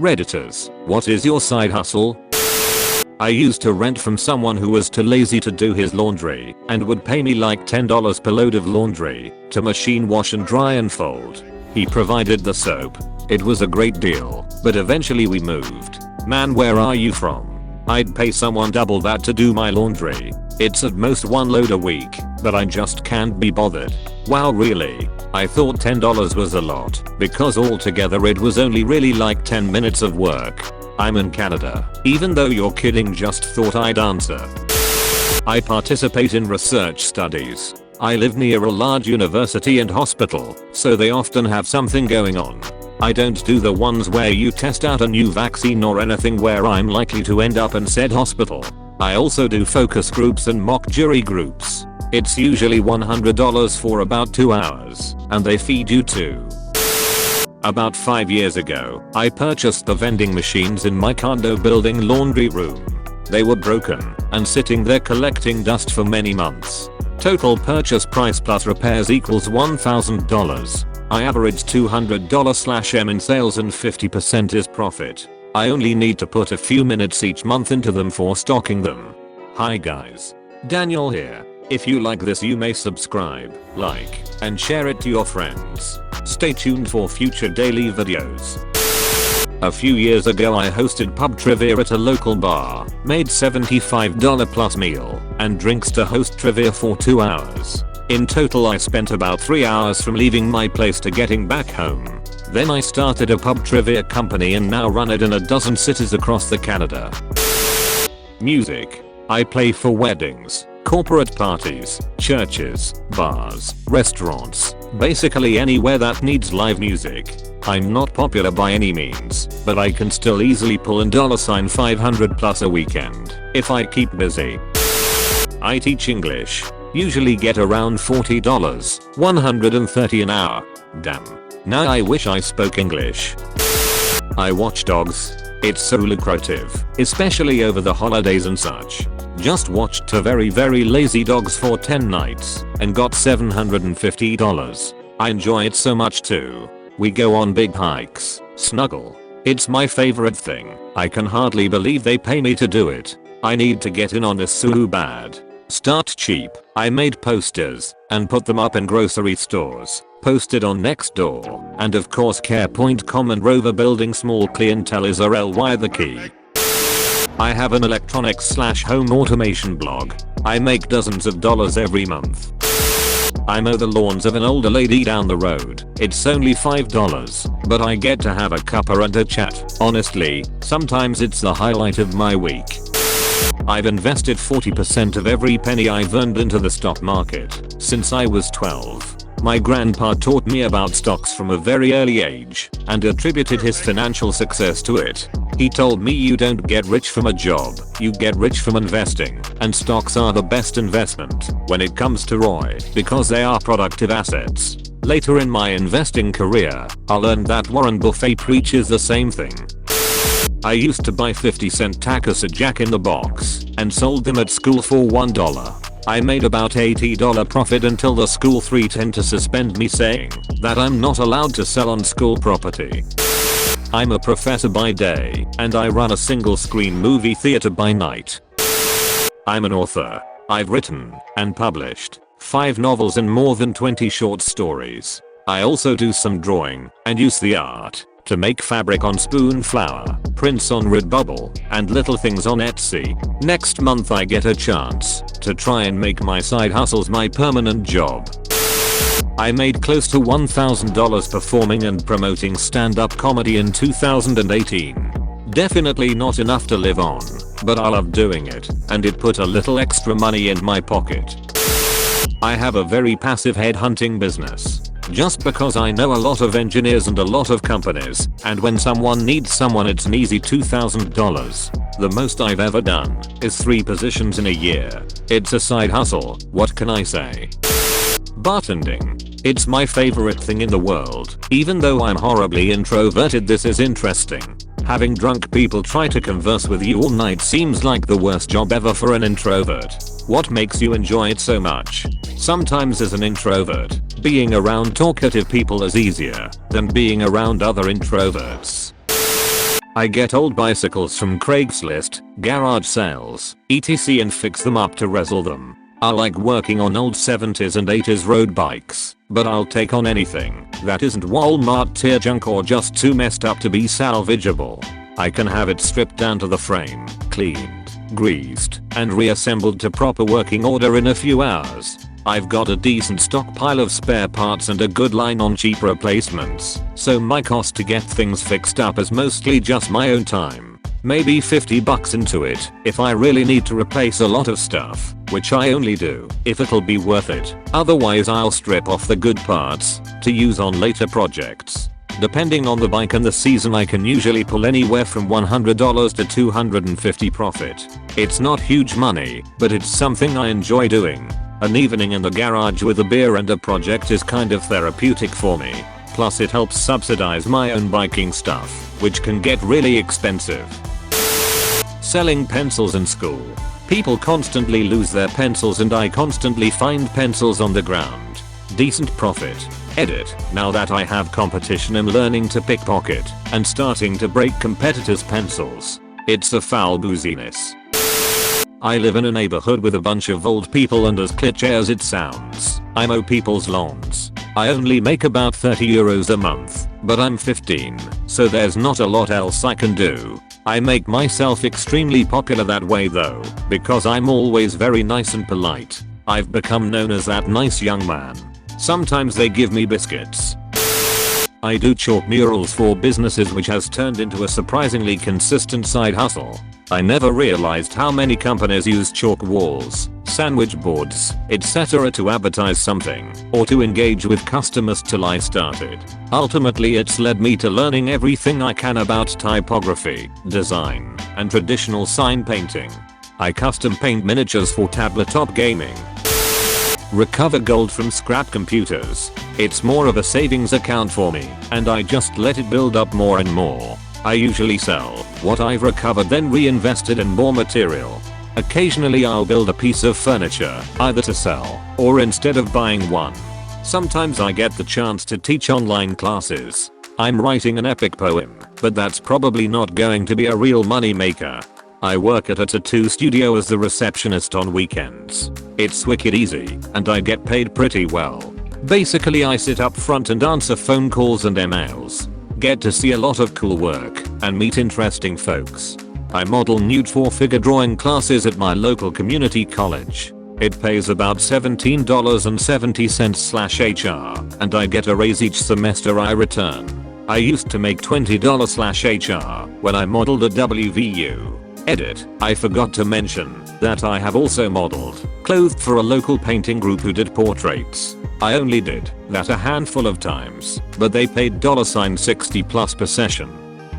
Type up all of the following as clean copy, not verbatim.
Redditors, what is your side hustle? I used to rent from someone who was too lazy to do his laundry and would pay me like $10 per load of laundry to machine wash and dry and fold. He provided the soap. It was a great deal, but eventually we moved. Man, where are you from? I'd pay someone double that to do my laundry. It's at most one load a week, but I just can't be bothered. Wow, really? I thought $10 was a lot, because altogether it was only really like 10 minutes of work. I'm in Canada. Even though you're kidding, just thought I'd answer. I participate in research studies. I live near a large university and hospital, so they often have something going on. I don't do the ones where you test out a new vaccine or anything where I'm likely to end up in said hospital. I also do focus groups and mock jury groups. It's usually $100 for about 2 hours, and they feed you too. About 5 years ago, I purchased the vending machines in my condo building laundry room. They were broken and sitting there collecting dust for many months. Total purchase price plus repairs equals $1,000. I averaged $200/m in sales and 50% is profit. I only need to put a few minutes each month into them for stocking them. Hi guys. Daniel here. If you like this, you may subscribe, like, and share it to your friends. Stay tuned for future daily videos. A few years ago I hosted pub trivia at a local bar, made $75 plus meal and drinks to host trivia for 2 hours. In total I spent about 3 hours from leaving my place to getting back home. Then I started a pub trivia company and now run it in a dozen cities across the Canada. Music. I play for weddings, corporate parties, churches, bars, restaurants, basically anywhere that needs live music. I'm not popular by any means, but I can still easily pull in $500 plus a weekend if I keep busy. I teach English. Usually get around $40, $130 an hour. Damn. Now I wish I spoke English. I watch dogs. It's so lucrative, especially over the holidays and such. Just watched two very lazy dogs for 10 nights and got $750. I enjoy it so much too. We go on big hikes, snuggle. It's my favorite thing. I can hardly believe they pay me to do it. I need to get in on this so bad. Start cheap. I made posters and put them up in grocery stores, posted on Nextdoor, and of course Care.com and Rover. Building small clientele is RLY the key. I have an electronics/home automation blog. I make dozens of dollars every month. I mow the lawns of an older lady down the road. It's only $5, but I get to have a cuppa and a chat. Honestly, sometimes it's the highlight of my week. I've invested 40% of every penny I've earned into the stock market since I was 12. My grandpa taught me about stocks from a very early age and attributed his financial success to it. He told me you don't get rich from a job, you get rich from investing, and stocks are the best investment when it comes to ROI because they are productive assets. Later in my investing career, I learned that Warren Buffett preaches the same thing. I used to buy 50-cent tacos at Jack in the Box and sold them at school for $1. I made about $80 profit until the school threatened to suspend me, saying that I'm not allowed to sell on school property. I'm a professor by day and I run a single screen movie theater by night. I'm an author. I've written and published 5 novels and more than 20 short stories. I also do some drawing and use the art to make fabric on spoon flower, prints on Redbubble, and little things on Etsy. Next month I get a chance to try and make my side hustles my permanent job. I made close to $1,000 performing and promoting stand-up comedy in 2018. Definitely not enough to live on, but I love doing it, and it put a little extra money in my pocket. I have a very passive headhunting business. Just because I know a lot of engineers and a lot of companies, and when someone needs someone it's an easy $2,000. The most I've ever done is 3 positions in a year. It's a side hustle, what can I say? Bartending. It's my favorite thing in the world. Even though I'm horribly introverted, this is interesting. Having drunk people try to converse with you all night seems like the worst job ever for an introvert. What makes you enjoy it so much? Sometimes as an introvert, being around talkative people is easier than being around other introverts. I get old bicycles from Craigslist, garage sales, etc. and fix them up to wrestle them. I like working on old 70s and 80s road bikes, but I'll take on anything that isn't Walmart tier junk or just too messed up to be salvageable. I can have it stripped down to the frame, cleaned, greased, and reassembled to proper working order in a few hours. I've got a decent stockpile of spare parts and a good line on cheap replacements, so my cost to get things fixed up is mostly just my own time. Maybe $50 into it if I really need to replace a lot of stuff, which I only do if it'll be worth it. Otherwise I'll strip off the good parts to use on later projects. Depending on the bike and the season, I can usually pull anywhere from $100 to $250 profit. It's not huge money, but it's something I enjoy doing. An evening in the garage with a beer and a project is kind of therapeutic for me. Plus it helps subsidize my own biking stuff, which can get really expensive. Selling pencils in school. People constantly lose their pencils and I constantly find pencils on the ground. Decent profit. Edit. Now that I have competition, I'm learning to pickpocket and starting to break competitors' pencils. It's a foul booziness. I live in a neighborhood with a bunch of old people, and as cliché as it sounds, I mow people's lawns. I only make about €30 a month, but I'm 15, so there's not a lot else I can do. I make myself extremely popular that way though, because I'm always very nice and polite. I've become known as that nice young man. Sometimes they give me biscuits. I do chalk murals for businesses, which has turned into a surprisingly consistent side hustle. I never realized how many companies use chalk walls, sandwich boards, etc. to advertise something or to engage with customers till I started. Ultimately it's led me to learning everything I can about typography, design, and traditional sign painting. I custom paint miniatures for tabletop gaming. Recover gold from scrap computers. It's more of a savings account for me, and I just let it build up more and more. I usually sell what I've recovered, then reinvested in more material. Occasionally I'll build a piece of furniture, either to sell or instead of buying one. Sometimes I get the chance to teach online classes. I'm writing an epic poem, but that's probably not going to be a real money maker. I work at a tattoo studio as the receptionist on weekends. It's wicked easy, and I get paid pretty well. Basically I sit up front and answer phone calls and emails. Get to see a lot of cool work and meet interesting folks. I model nude 4-figure drawing classes at my local community college. It pays about $17.70/HR, and I get a raise each semester I return. I used to make $20/HR when I modeled at WVU. Edit. I forgot to mention that I have also modeled clothed for a local painting group who did portraits. I only did that a handful of times, but they paid $60+ per session.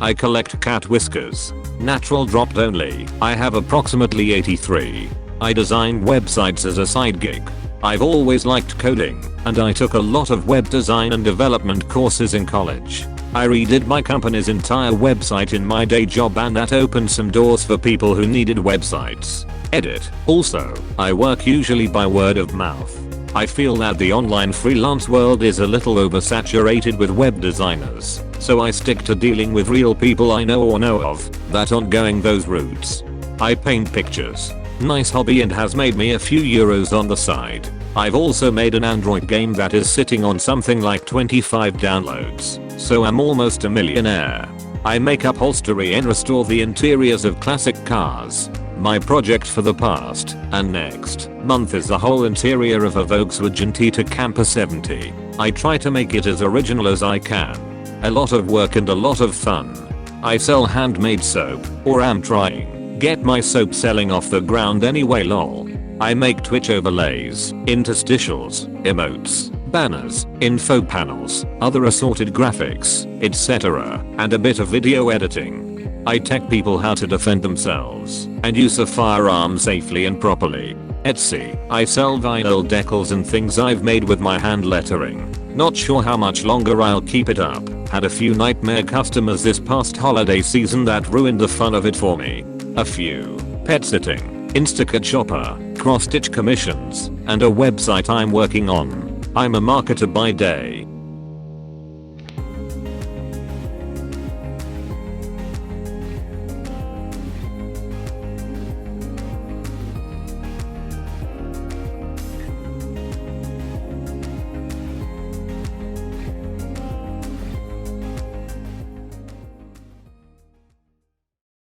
I collect cat whiskers. Natural dropped only. I have approximately 83. I design websites as a side gig. I've always liked coding, and I took a lot of web design and development courses in college. I redid my company's entire website in my day job, and that opened some doors for people who needed websites. Edit. Also, I work usually by word of mouth. I feel that the online freelance world is a little oversaturated with web designers, so I stick to dealing with real people I know or know of that aren't going those routes. I paint pictures. Nice hobby, and has made me a few euros on the side. I've also made an Android game that is sitting on something like 25 downloads, so I'm almost a millionaire. I make upholstery and restore the interiors of classic cars. My project for the past and next month is the whole interior of a Volkswagen Tita Camper 70. I try to make it as original as I can. A lot of work and a lot of fun. I sell handmade soap, or am trying. Get my soap selling off the ground anyway lol. I make Twitch overlays, interstitials, emotes, banners, info panels, other assorted graphics, etc., and a bit of video editing. I tech people how to defend themselves and use a firearm safely and properly. Etsy. I sell vinyl decals and things I've made with my hand lettering. Not sure how much longer I'll keep it up. Had a few nightmare customers this past holiday season that ruined the fun of it for me. A few. Pet sitting, Instacart shopper, cross-stitch commissions, and a website I'm working on. I'm a marketer by day